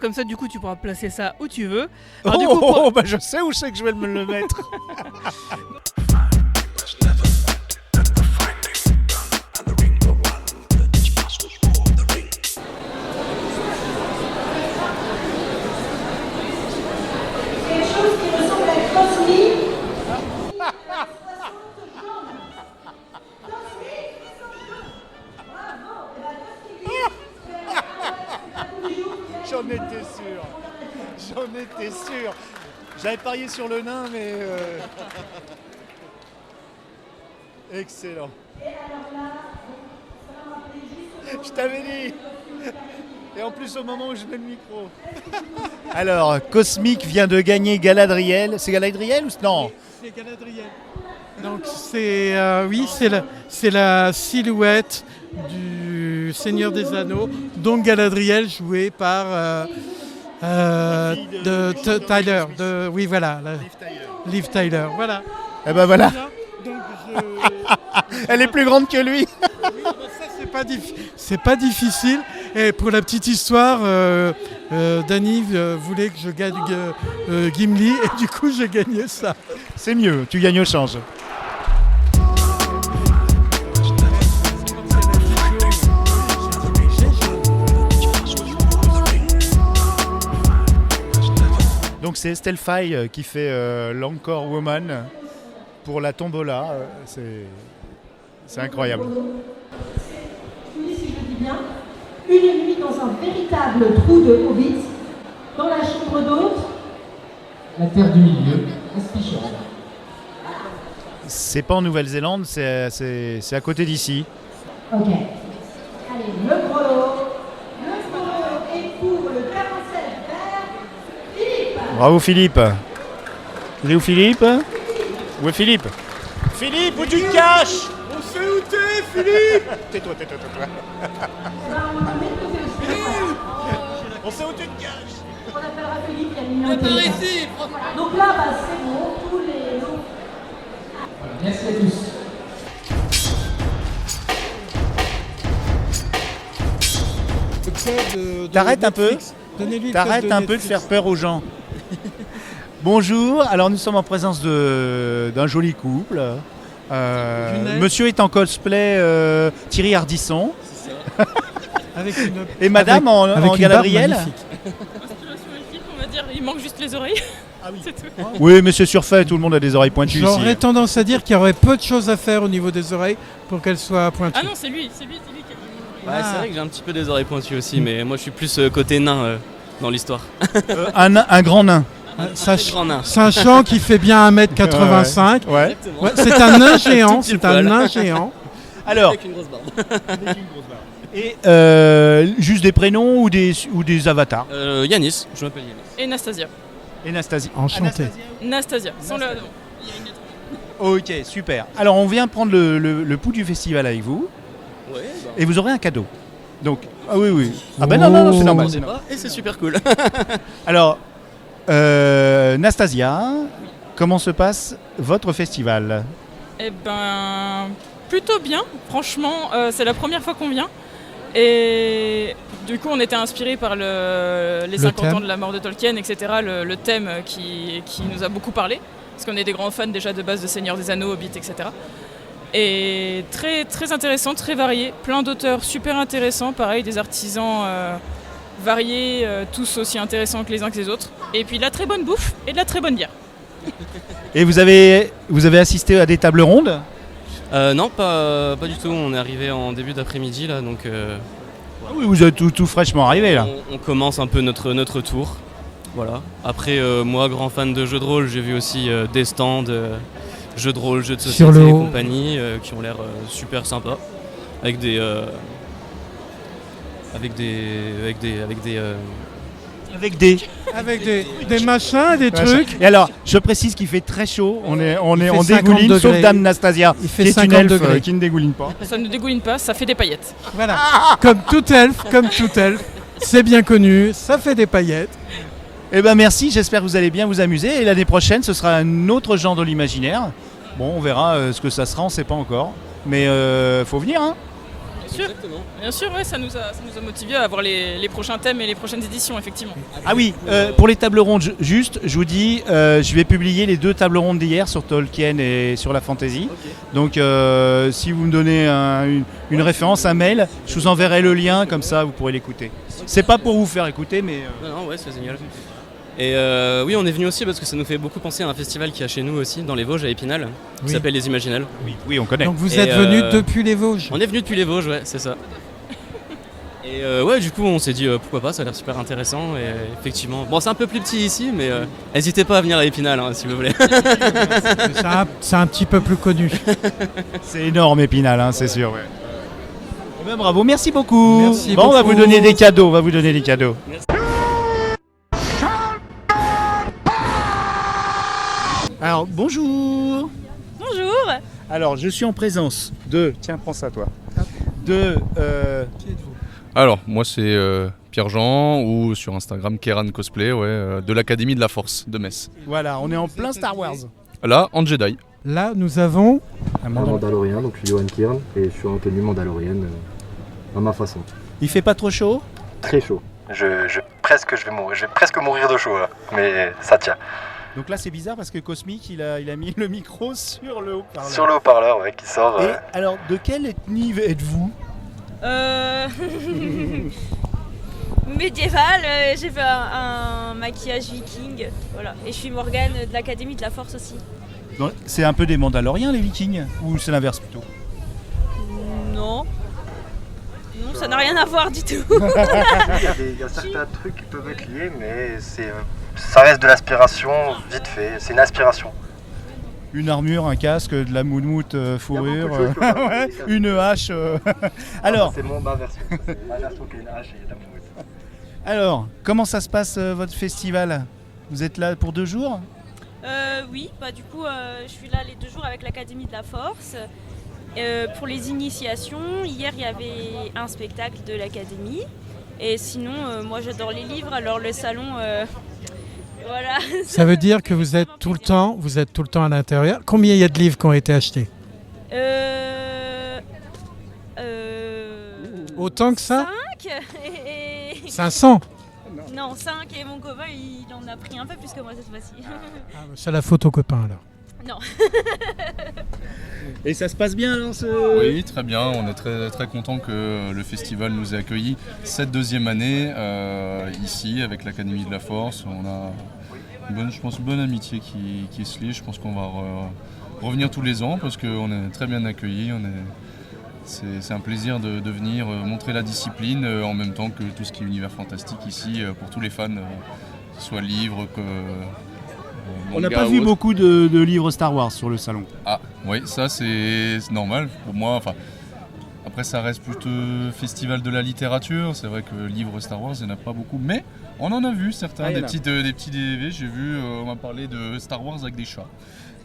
comme ça du coup tu pourras placer ça où tu veux. Oh, Alors, du coup, bah je sais où c'est que je vais me le mettre. Quelque chose qui ressemble à Cosmic. J'en étais sûr. J'avais parié sur le nain, mais... Excellent. Je t'avais dit. Et en plus au moment où je mets le micro. Alors, Cosmic vient de gagner Galadriel. C'est Galadriel ou non? C'est Galadriel. Donc c'est la silhouette du Seigneur des Anneaux, donc Galadriel jouée par Tyler. Liv Tyler. Voilà. Eh ben voilà. Donc Elle est plus grande que lui. Oui, ça c'est pas difficile. Et pour la petite histoire, Danny voulait que je gagne Gimli et du coup j'ai gagné ça. C'est mieux, tu gagnes au change. Donc c'est Estelle Faye qui fait l'Encore Woman pour la tombola. C'est incroyable. Tu dis si je dis bien, une nuit dans un véritable trou de Hobbit, dans la chambre d'hôte. La terre du milieu, Aspichon. C'est pas en Nouvelle-Zélande, c'est à côté d'ici. Ok. Allez, le gros lot. Le gros lot est pour le 47 vert. Philippe. Bravo Philippe. Il est où Philippe? Où est Philippe? Philippe, où tu te caches? On sait où t'es, Philippe. Tais-toi. Ben, on va mettre de côté aussi. Voilà. On sait où tu te caches. On appellera Philippe, il y a une million de ici. Donc là, bah, c'est bon, tous les lots. Merci à tous. T'arrêtes un peu. T'arrêtes un peu de faire peur aux gens. Bonjour, alors nous sommes en présence d'un joli couple. Monsieur est en cosplay Thierry Ardisson. Et madame en Galadriel. On va dire, il manque juste les oreilles. Ah oui. C'est tout. Oui, mais c'est surfait, tout le monde a des oreilles pointues ici. J'aurais tendance à dire qu'il y aurait peu de choses à faire au niveau des oreilles pour qu'elles soient pointues. Ah non, c'est lui qui a Ouais, c'est vrai que j'ai un petit peu des oreilles pointues aussi, mais moi je suis plus côté nain dans l'histoire. Un grand nain. Grand nain. Sachant qu'il fait bien 1m85. Ouais. Exactement. Ouais, c'est un nain géant. Tout pile C'est un poil. nain géant. Alors, Avec une grosse barbe. et juste des prénoms ou des avatars? Yanis, je m'appelle Yanis. Et Nastasia. Et Nastasia. Enchanté. Nastasia, sans le... Il y a une lettre. Ok, super. Alors on vient prendre le pouls du festival avec vous Ouais, et vous aurez un cadeau. Donc, ah oui. Ah ben non, c'est normal. c'est normal. Et c'est super cool. Alors, Nastasia, comment se passe votre festival? Eh ben, plutôt bien. Franchement, c'est la première fois qu'on vient. Et du coup, on était inspiré par les 50 ans de la mort de Tolkien, etc. Le thème qui nous a beaucoup parlé. Parce qu'on est des grands fans déjà de base de Seigneur des Anneaux, Hobbit, etc. Et très, très intéressant, très varié. Plein d'auteurs super intéressants. Pareil, des artisans variés, tous aussi intéressants que les uns que les autres. Et puis de la très bonne bouffe et de la très bonne bière. Et vous avez assisté à des tables rondes? Non, pas du tout. On est arrivé en début d'après-midi là, donc Ah oui, vous êtes tout fraîchement arrivé là. on commence un peu notre tour. Voilà. Après, moi, grand fan de jeux de rôle, j'ai vu aussi des stands, jeux de rôle, jeux de Sur société le et haut. compagnie, qui ont l'air super sympas, avec des Avec des machins, des trucs. Et alors, je précise qu'il fait très chaud, on fait dégouline, 50 sauf degrés. Dame Nastasia, Il fait qui est une 50 elfe degrés. qui ne dégouline pas. Ça ne dégouline pas, ça fait des paillettes. Voilà. Comme tout elfe. C'est bien connu, ça fait des paillettes. Eh ben merci, j'espère que vous allez bien vous amuser. Et l'année prochaine, ce sera un autre genre de l'imaginaire. Bon, on verra ce que ça sera, on ne sait pas encore. Mais faut venir, hein. sûr. Bien sûr, ouais, ça nous a motivés à avoir les prochains thèmes et les prochaines éditions, effectivement. Ah oui, pour les tables rondes, je vous dis, je vais publier les 2 tables rondes d'hier sur Tolkien et sur la fantasy. Donc si vous me donnez une référence, un mail, je vous enverrai le lien, comme ça vous pourrez l'écouter. C'est pas pour vous faire écouter, mais... Non, ouais, c'est génial. Et oui, on est venu aussi parce que ça nous fait beaucoup penser à un festival qui y a chez nous aussi, dans les Vosges, à Épinal, qui s'appelle Les Imaginales. Oui, on connaît. Donc vous êtes venu depuis les Vosges? On est venu depuis les Vosges, ouais, c'est ça. Et ouais, du coup, on s'est dit pourquoi pas, ça a l'air super intéressant. Et effectivement, bon, c'est un peu plus petit ici, mais n'hésitez pas à venir à Épinal, hein, si vous voulez. C'est un petit peu plus connu. C'est énorme, Épinal, hein, c'est sûr. Ouais. Eh ben, bravo, merci beaucoup. Merci bon, on va beaucoup. vous donner des cadeaux. Merci. Alors, bonjour. Bonjour. Alors, je suis en présence de... Tiens, prends ça, toi. De... Alors, moi c'est Pierre-Jean ou sur Instagram Kéran Cosplay, de l'Académie de la Force de Metz. Voilà, on est en plein Star Wars. Là, en Jedi. Là, nous avons... Un Mandalorien, donc je suis Johan Kirn et je suis en tenue mandalorienne à ma façon. Il fait pas trop chaud? Très chaud. Je vais presque mourir de chaud là, mais ça tient. Donc là, c'est bizarre parce que Cosmic, il a mis le micro sur le haut-parleur. Sur le haut-parleur, ouais, qui sort. Et alors, de quelle ethnie êtes-vous? Médiéval, j'ai fait un maquillage viking, voilà. Et je suis Morgane de l'Académie de la Force aussi. C'est un peu des Mandaloriens, les Vikings? Ou c'est l'inverse plutôt? Non. Non, ça n'a rien à voir du tout. Il y a certains trucs qui peuvent être liés, mais ça reste de l'aspiration vite fait. C'est une aspiration. Une armure, un casque, de la moumoute fourrure, ouais, une hache. Alors, c'est ma version. C'est ma version qui est une hache et de la moumoute. Alors, comment ça se passe votre festival? Vous êtes là pour 2 jours? Oui, bah du coup, je suis là les 2 jours avec l'Académie de la Force. Pour les initiations, hier il y avait un spectacle de l'Académie. Et sinon, moi j'adore les livres, alors le salon, voilà. Ça veut dire que vous êtes tout le temps à l'intérieur. Combien il y a de livres qui ont été achetés? Autant que ça? 5 et... 500? Non, 5 et mon copain il en a pris un peu plus que moi cette fois-ci. C'est la faute au copain alors. Non. Et ça se passe bien alors Oui, très bien. On est très, très content que le festival nous ait accueillis cette 2e année ici avec l'Académie de la Force. On a une bonne amitié qui se lie. Je pense qu'on va revenir tous les ans parce qu'on est très bien accueillis. C'est un plaisir de venir montrer la discipline en même temps que tout ce qui est univers fantastique ici pour tous les fans, que ce soit livres, on n'a pas vu beaucoup de livres Star Wars sur le salon. Ah oui, ça c'est normal pour moi. Enfin, après ça reste plutôt festival de la littérature. C'est vrai que livres Star Wars, il n'y en a pas beaucoup, mais on en a vu certains, des petits DV. J'ai vu, on m'a parlé de Star Wars avec des chats.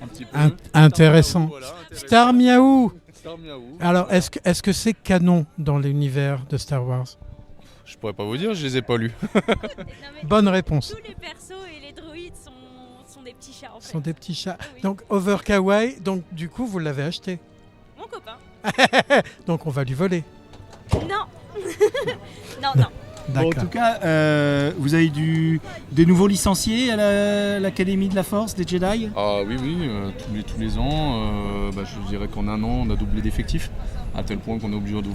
Un petit peu. Intéressant. Star Miaou. Star Miaou. Alors, est-ce que c'est canon dans l'univers de Star Wars? Je pourrais pas vous dire, je les ai pas lus. Bonne réponse. Tous les persos et les droïdes sont des petits chats en fait. Ce sont des petits chats. Oui. Donc, Over Kawaii, donc du coup, vous l'avez acheté. Mon copain. Donc, on va lui voler. Non. non. Bon, en tout cas, vous avez des nouveaux licenciés à l'Académie de la Force des Jedi? Ah oui, tous les ans, je dirais qu'en 1 an, on a doublé d'effectifs, à tel point qu'on est obligé de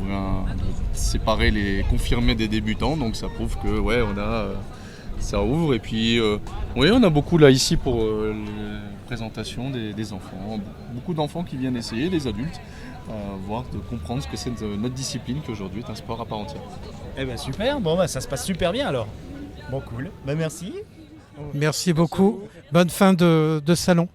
séparer les confirmés des débutants, donc ça prouve que ça ouvre. Et puis, on a beaucoup là ici pour la présentation des enfants, beaucoup d'enfants qui viennent essayer, des adultes, de comprendre ce que c'est notre discipline, qui aujourd'hui est un sport à part entière. Eh ben super, bon ça se passe super bien alors. Bon cool, merci. Merci beaucoup. Bonne fin de salon.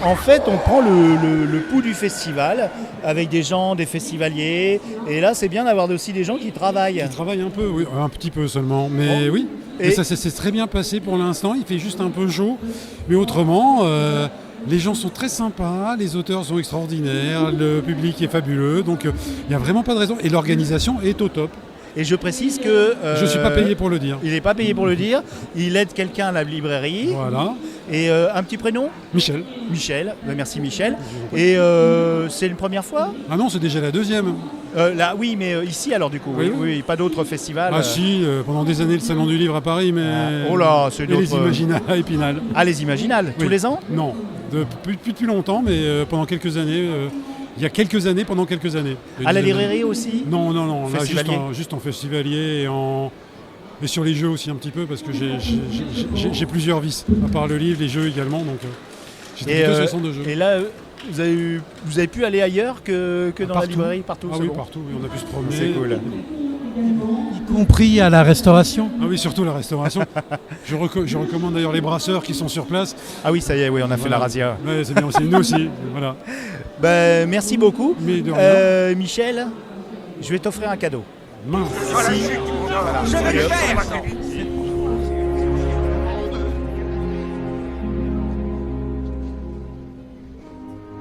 en fait, on prend le pouls du festival avec des gens, des festivaliers. Et là, c'est bien d'avoir aussi des gens qui travaillent. Qui travaillent un peu, oui, un petit peu seulement. Mais oui, et ça s'est très bien passé pour l'instant. Il fait juste un peu chaud. Mais autrement, les gens sont très sympas, les auteurs sont extraordinaires, le public est fabuleux. Donc, il n'y a vraiment pas de raison. Et l'organisation est au top. Et je précise que... je ne suis pas payé pour le dire. Il n'est pas payé pour le dire. Il aide quelqu'un à la librairie. Voilà. Et un petit prénom ? Michel. Michel. Merci Michel. Et c'est une première fois ? Ah non, c'est déjà la deuxième. Là, oui, mais ici alors du coup. Oui, pas d'autres festivals. Ah si, pendant des années le Salon du Livre à Paris, mais... oh là, c'est d'autres... Et les Imaginales à Épinal. Ah, les Imaginales, tous les ans ? Non, depuis longtemps, mais pendant quelques années... Il y a quelques années, pendant quelques années. À la librairie aussi ? Non, là, festivalier. juste en festivalier et sur les jeux aussi un petit peu, parce que j'ai plusieurs vices, à part le livre, les jeux également, donc j'étais plutôt sur le centre de jeux. Et là, vous avez pu aller ailleurs que dans la librairie, partout ? Ah oui, partout, on a pu se promener. C'est cool. Y compris à la restauration ? Ah oui, surtout la restauration. Je recommande d'ailleurs les brasseurs qui sont sur place. Ah oui, ça y est, oui, on a fait la razzia. Ouais, c'est bien aussi, nous aussi, voilà. Merci beaucoup. Mais de rien. Michel, je vais t'offrir un cadeau. Mince. Je vais le faire.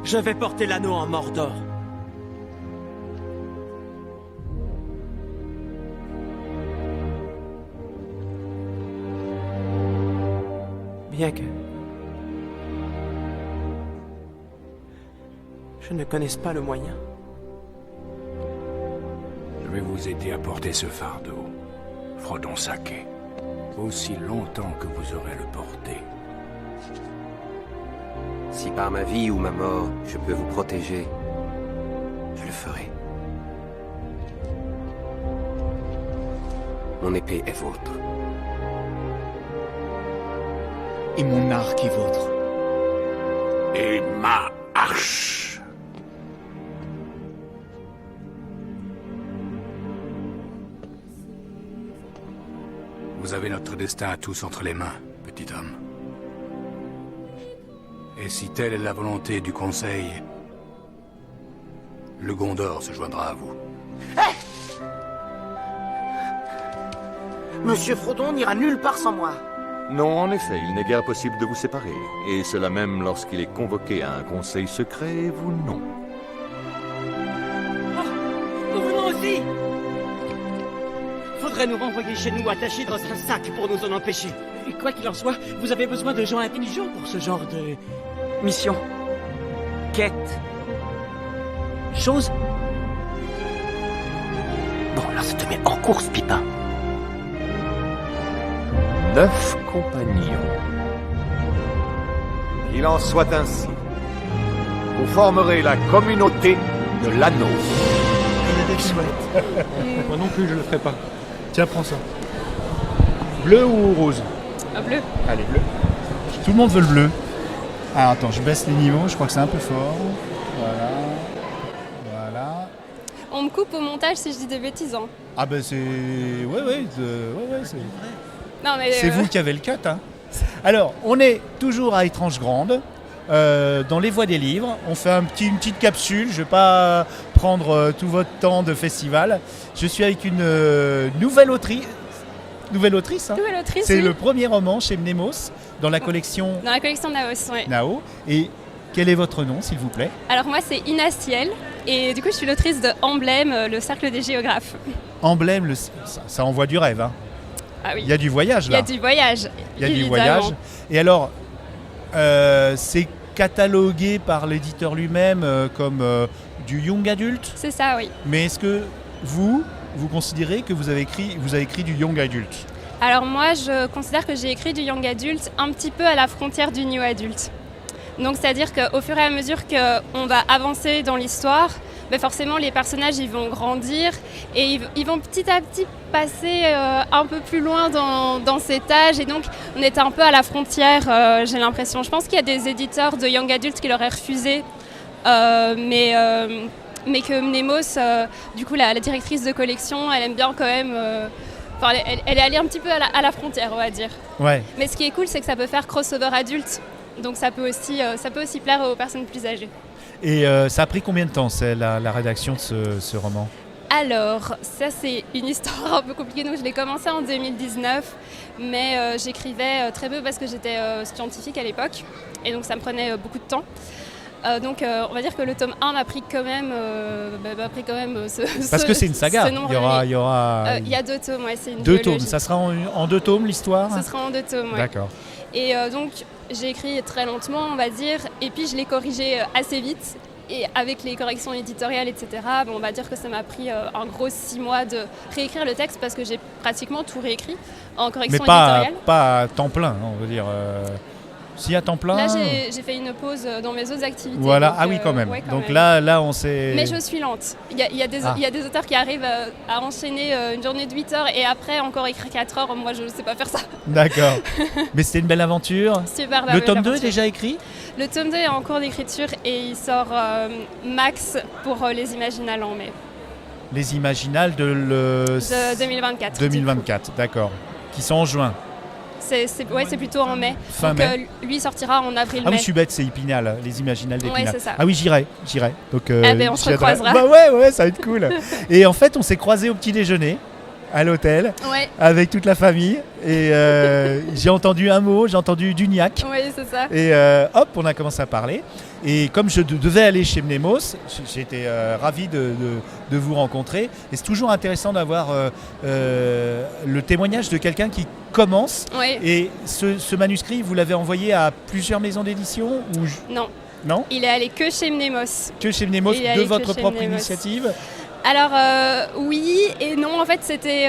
Je vais porter l'anneau en Mordor. Bien que je ne connaisse pas le moyen. Je vais vous aider à porter ce fardeau, Frodon Sake, aussi longtemps que vous aurez le porté. Si par ma vie ou ma mort, je peux vous protéger, je le ferai. Mon épée est vôtre. Et mon arc est vôtre. Et ma hache. Vous avez notre destin à tous entre les mains, petit homme. Et si telle est la volonté du Conseil, le Gondor se joindra à vous. Hey ! Monsieur Frodon n'ira nulle part sans moi. Non, en effet, il n'est guère possible de vous séparer. Et cela même lorsqu'il est convoqué à un conseil secret, et vous non. Oh, nous venons aussi. Faudrait nous renvoyer chez nous attachés dans un sac pour nous en empêcher. Et quoi qu'il en soit, vous avez besoin de gens intelligents pour ce genre de... mission. Quête. Chose. Bon, alors ça te met en course, Pipin. 9 compagnons. Qu'il en soit ainsi. Vous formerez la communauté de l'anneau. Moi non plus, je le ferai pas. Tiens, prends ça. Bleu ou rose ? Bleu. Allez, bleu. Tout le monde veut le bleu. Ah, attends, je baisse les niveaux, je crois que c'est un peu fort. Voilà. On me coupe au montage si je dis des bêtises. Hein. Ah ben c'est... Ouais, c'est... Non, mais c'est vous qui avez le cut, hein. Alors, on est toujours à Étrange Grande, dans les voies des livres. On fait une petite capsule, je ne vais pas prendre tout votre temps de festival. Je suis avec une nouvelle autrice. Nouvelle autrice, hein. Nouvelle autrice, c'est oui. le premier roman chez Mnemos, dans la collection... Dans la collection Naos, oui. Nao. Et quel est votre nom, s'il vous plaît ? Alors moi, c'est Ina Ciel, et du coup, je suis l'autrice de Emblème, le cercle des géographes. Emblème, ça envoie du rêve, hein. Ah oui. Il y a du voyage, là. Il y a du voyage, Il y a évidemment. du voyage. Et alors, c'est catalogué par l'éditeur lui-même comme du young adulte. C'est ça, oui. Mais est-ce que vous considérez que vous avez écrit du young adulte ? Alors moi, je considère que j'ai écrit du young adulte un petit peu à la frontière du new adulte. Donc c'est-à-dire qu'au fur et à mesure qu'on va avancer dans l'histoire, ben forcément les personnages ils vont grandir et ils vont petit à petit passer un peu plus loin dans cet âge, et donc on est un peu à la frontière, j'ai l'impression. Je pense qu'il y a des éditeurs de young adultes qui l'auraient refusé, mais que Mnemos, du coup la directrice de collection, elle aime bien quand même... elle est allée un petit peu à la frontière, on va dire. Ouais. Mais ce qui est cool, c'est que ça peut faire crossover adulte. Donc ça peut aussi plaire aux personnes plus âgées. Et ça a pris combien de temps, c'est la rédaction de ce roman ? Alors, ça c'est une histoire un peu compliquée, donc je l'ai commencé en 2019, mais j'écrivais très peu parce que j'étais scientifique à l'époque, et donc ça me prenait beaucoup de temps. Donc on va dire que le tome 1 m'a pris quand même, parce que c'est une saga, il y aura... Il y a 2 tomes, ouais, c'est une 2 duologie. tomes, ça sera en 2 tomes l'histoire ? Ce sera en 2 tomes, ouais. D'accord. Et donc j'ai écrit très lentement, on va dire, et puis je l'ai corrigé assez vite. Et avec les corrections éditoriales, etc., on va dire que ça m'a pris un gros 6 mois de réécrire le texte parce que j'ai pratiquement tout réécrit en correction éditoriale. Mais pas à temps plein, on veut dire. Si à temps plein... Là, j'ai fait une pause dans mes autres activités. Voilà, donc, oui, quand même. Ouais, quand donc même. Là, on s'est... Mais je suis lente. Il y a des auteurs qui arrivent à enchaîner une journée de 8 heures et après encore écrire 4 heures. Moi, je ne sais pas faire ça. D'accord. Mais c'était une belle aventure. Super belle. Le tome 2 est déjà écrit ? Le tome 2 est en cours d'écriture et il sort max pour les Imaginales en mai. Les Imaginales de 2024. 2024, d'accord. Qui sont en juin. C'est plutôt en mai. Fin donc, mai. Lui sortira en avril-mai. Ah oui, je suis bête, c'est Épinal, les Imaginales d'Épinal. Ouais, c'est ça. Ah oui, j'irai. Donc, on se recroisera. Bah ouais, ça va être cool. Et en fait, on s'est croisés au petit déjeuner à l'hôtel, avec toute la famille. Et j'ai entendu un mot, j'ai entendu Duniac. Oui, c'est ça. Et hop, on a commencé à parler. Et comme je devais aller chez Mnemos, j'étais ravi de vous rencontrer. Et c'est toujours intéressant d'avoir le témoignage de quelqu'un qui commence. Oui. Et ce manuscrit, vous l'avez envoyé à plusieurs maisons d'édition ou... Non. Non ? Il est allé que chez Mnemos. Que chez Mnemos, de votre propre initiative ? Alors oui et non, en fait c'était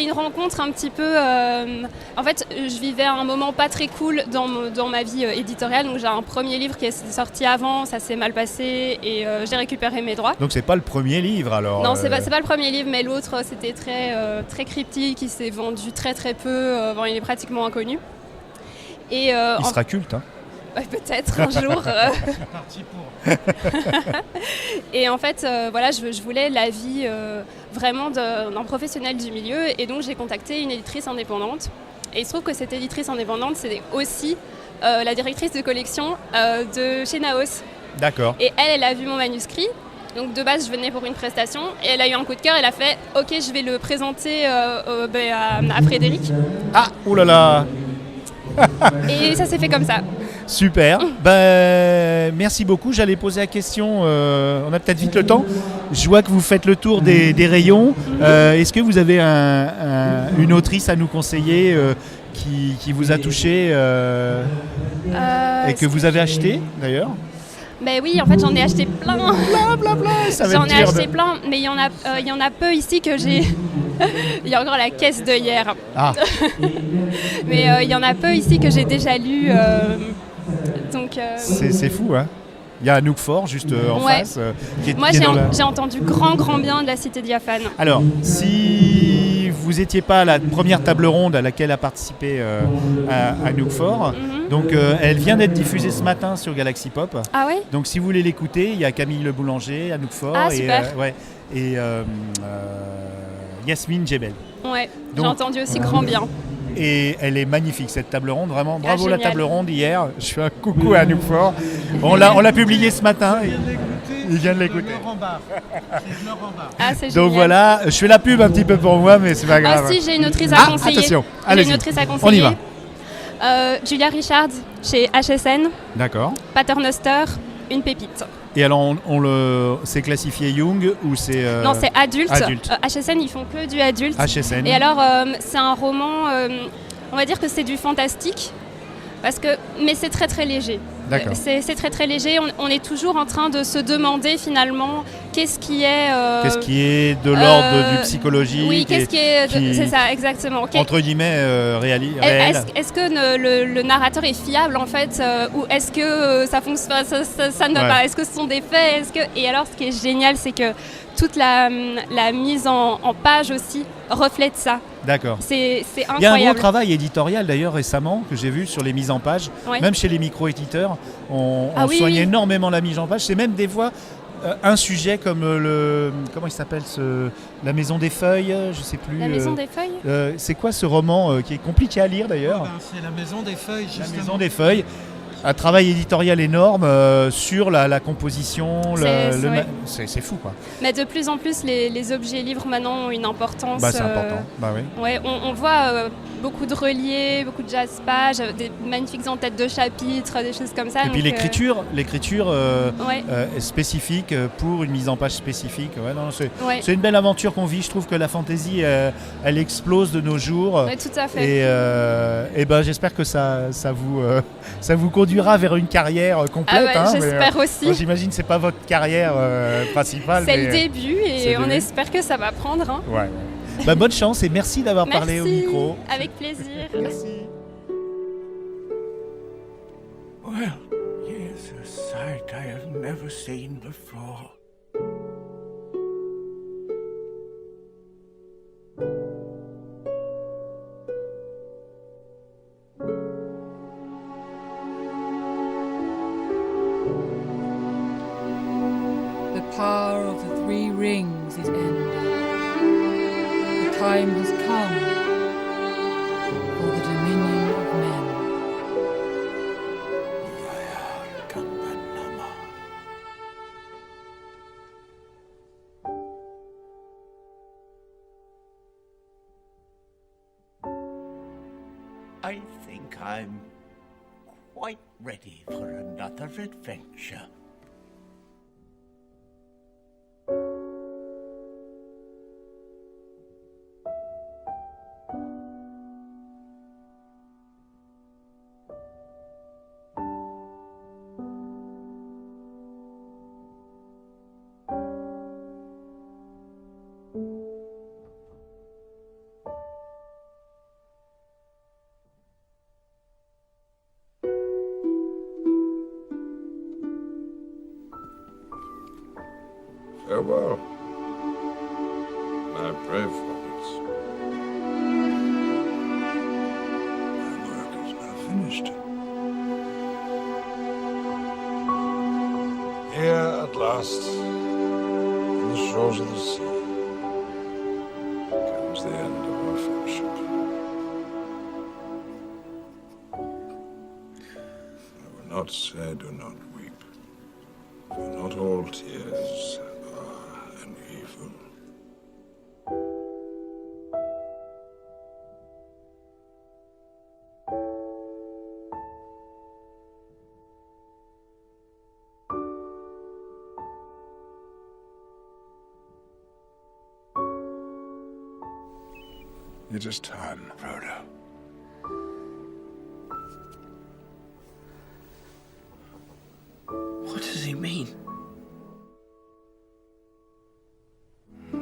une rencontre un petit peu... en fait je vivais un moment pas très cool dans ma vie éditoriale, donc j'ai un premier livre qui est sorti avant, ça s'est mal passé et j'ai récupéré mes droits. Donc c'est pas le premier livre alors ? Non, c'est pas le premier livre, mais l'autre c'était très cryptique, il s'est vendu très peu, il est pratiquement inconnu. Et, il sera culte, hein ? Ouais, peut-être un jour. C'est parti pour. Et en fait, voilà, je voulais l'avis vraiment d'un professionnel du milieu, et donc j'ai contacté une éditrice indépendante. Et il se trouve que cette éditrice indépendante, c'est aussi la directrice de collection de chez Naos. D'accord. Et elle a vu mon manuscrit. Donc de base, je venais pour une prestation, et elle a eu un coup de cœur. Elle a fait « Ok, je vais le présenter à Frédéric. » Ah, oulala. Et ça s'est fait comme ça. Super. Merci beaucoup. J'allais poser la question. On a peut-être vite le temps. Je vois que vous faites le tour des rayons. Est-ce que vous avez une autrice à nous conseiller qui vous a touché et que vous avez acheté d'ailleurs ? Ben oui, en fait, j'en ai acheté plein. J'en ai acheté plein, mais il y en a peu ici que j'ai. Il y a encore la caisse de hier. Ah. Mais il y en a peu ici que j'ai déjà lu. Donc. C'est fou, hein. Il y a Anouk Fort juste en face. Moi, j'ai entendu grand bien de la Cité Diaphane. Alors, si vous n'étiez pas à la première table ronde à laquelle a participé Anouk Fort, donc elle vient d'être diffusée ce matin sur Galaxy Pop. Ah ouais ? Donc si vous voulez l'écouter, il y a Camille Le Boulanger, Anouk Fort et Yasmine Djebel. Ouais, j'ai entendu aussi grand bien. Et elle est magnifique cette table ronde, vraiment bravo la génial. table ronde hier. Je fais un coucou à Anouk Fort. On l'a publié ce matin. Il vient de l'écouter. Ah, c'est génial. Donc voilà, je fais la pub un petit peu pour moi, mais c'est pas grave. Ah si, j'ai une autrice à conseiller. Attention, j'ai une autrice à conseiller. On y va. Julia Richards chez HSN. D'accord. Paternoster, une pépite. Et alors, c'est classifié Young ou c'est... Non, c'est adulte. Adulte. HSN, ils font que du adulte. HSN. Et alors, c'est un roman, on va dire que c'est du fantastique, mais c'est très léger. D'accord. C'est très léger. On est toujours en train de se demander finalement qu'est-ce qui est de l'ordre du psychologique. Oui, qu'est-ce qui est... c'est ça, exactement. Entre guillemets, réel. Est-ce que le narrateur est fiable en fait ou est-ce que ça fonctionne, ça ne va pas ? Est-ce que ce sont des faits ? Et alors, ce qui est génial, c'est que toute la mise en page aussi reflète ça. D'accord. C'est incroyable. Il y a un gros travail éditorial d'ailleurs récemment que j'ai vu sur les mises en page. Ouais. Même chez les micro-éditeurs, on soigne énormément la mise en page. C'est même des fois un sujet comme comment il s'appelle La Maison des Feuilles, je sais plus. La Maison des Feuilles. C'est quoi ce roman qui est compliqué à lire d'ailleurs ? C'est La Maison des Feuilles, justement. La Maison des Feuilles. un travail éditorial énorme sur la composition. C'est fou, quoi. Mais de plus en plus, les objets livres maintenant ont une importance. C'est important. Oui. Ouais, on voit beaucoup de reliés, beaucoup de jazz-pages, des magnifiques en-têtes de chapitres, des choses comme ça. Et puis l'écriture est spécifique pour une mise en page spécifique. C'est une belle aventure qu'on vit. Je trouve que la fantaisie, elle explose de nos jours. Oui, tout à fait. Et j'espère que ça vous conduira vers une carrière complète. J'espère aussi. J'imagine que ce n'est pas votre carrière principale. C'est le début et on espère que ça va prendre. Hein. Ouais. Bonne chance et merci d'avoir parlé au micro. Avec plaisir. Merci. Well, here's a sight I have never seen before. The power of the three rings is ended. The time has come for the dominion of men. I think I'm quite ready for another adventure. Farewell, my brave hobbits. My work is now finished. Here at last, on the shores of the sea, comes the end of our friendship. I will not say do not weep, for not all tears are an evil. It is time, Frodo. What does he mean?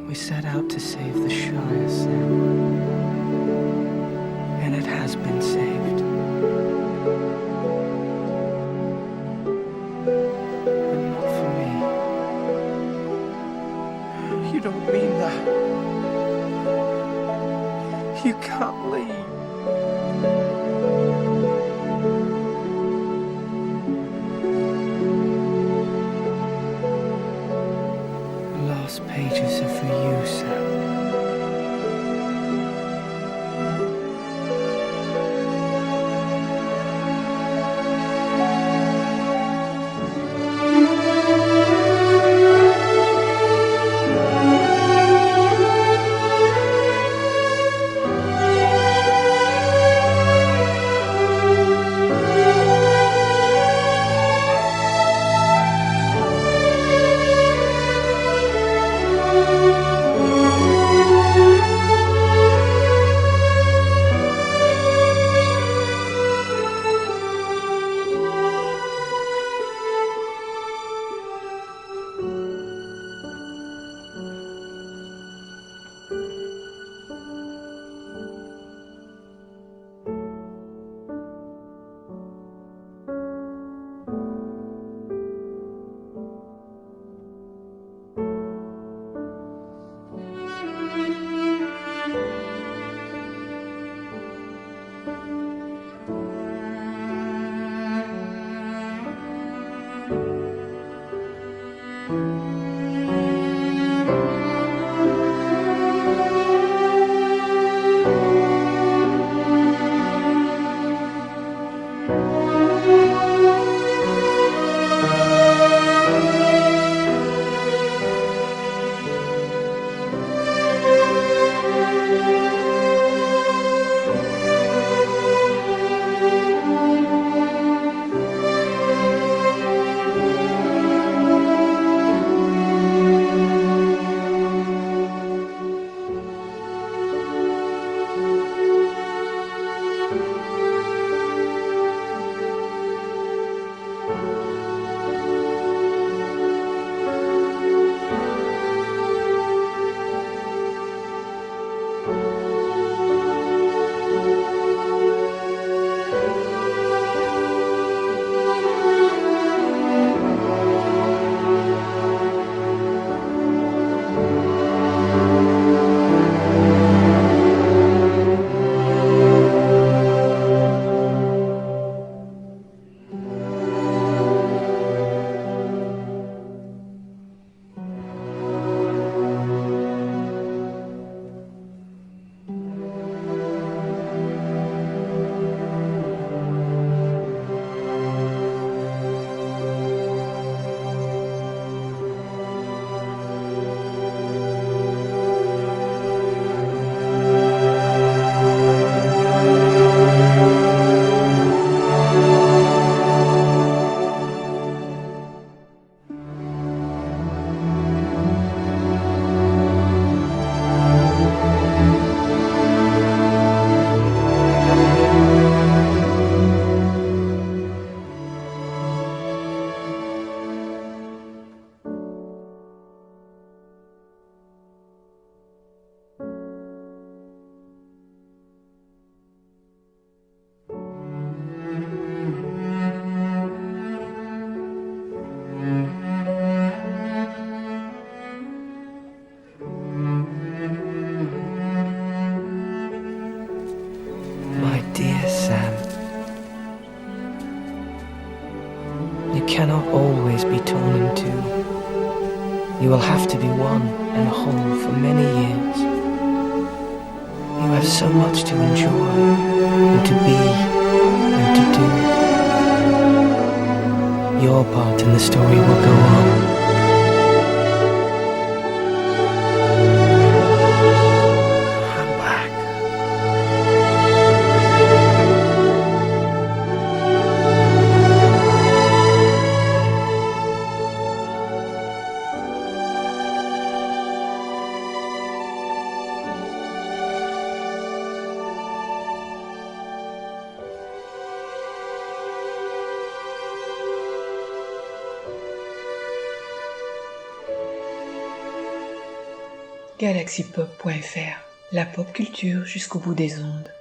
We set out to save the Shire, Sam. And it has been saved. But not for me. You don't mean that. You can't leave. The last pages are for you, Sam. cannot always be torn in two. You will have to be one and whole for many years. You have so much to enjoy, and to be, and to do. Your part in the story will go on. Galaxypop.fr, la pop culture jusqu'au bout des ondes.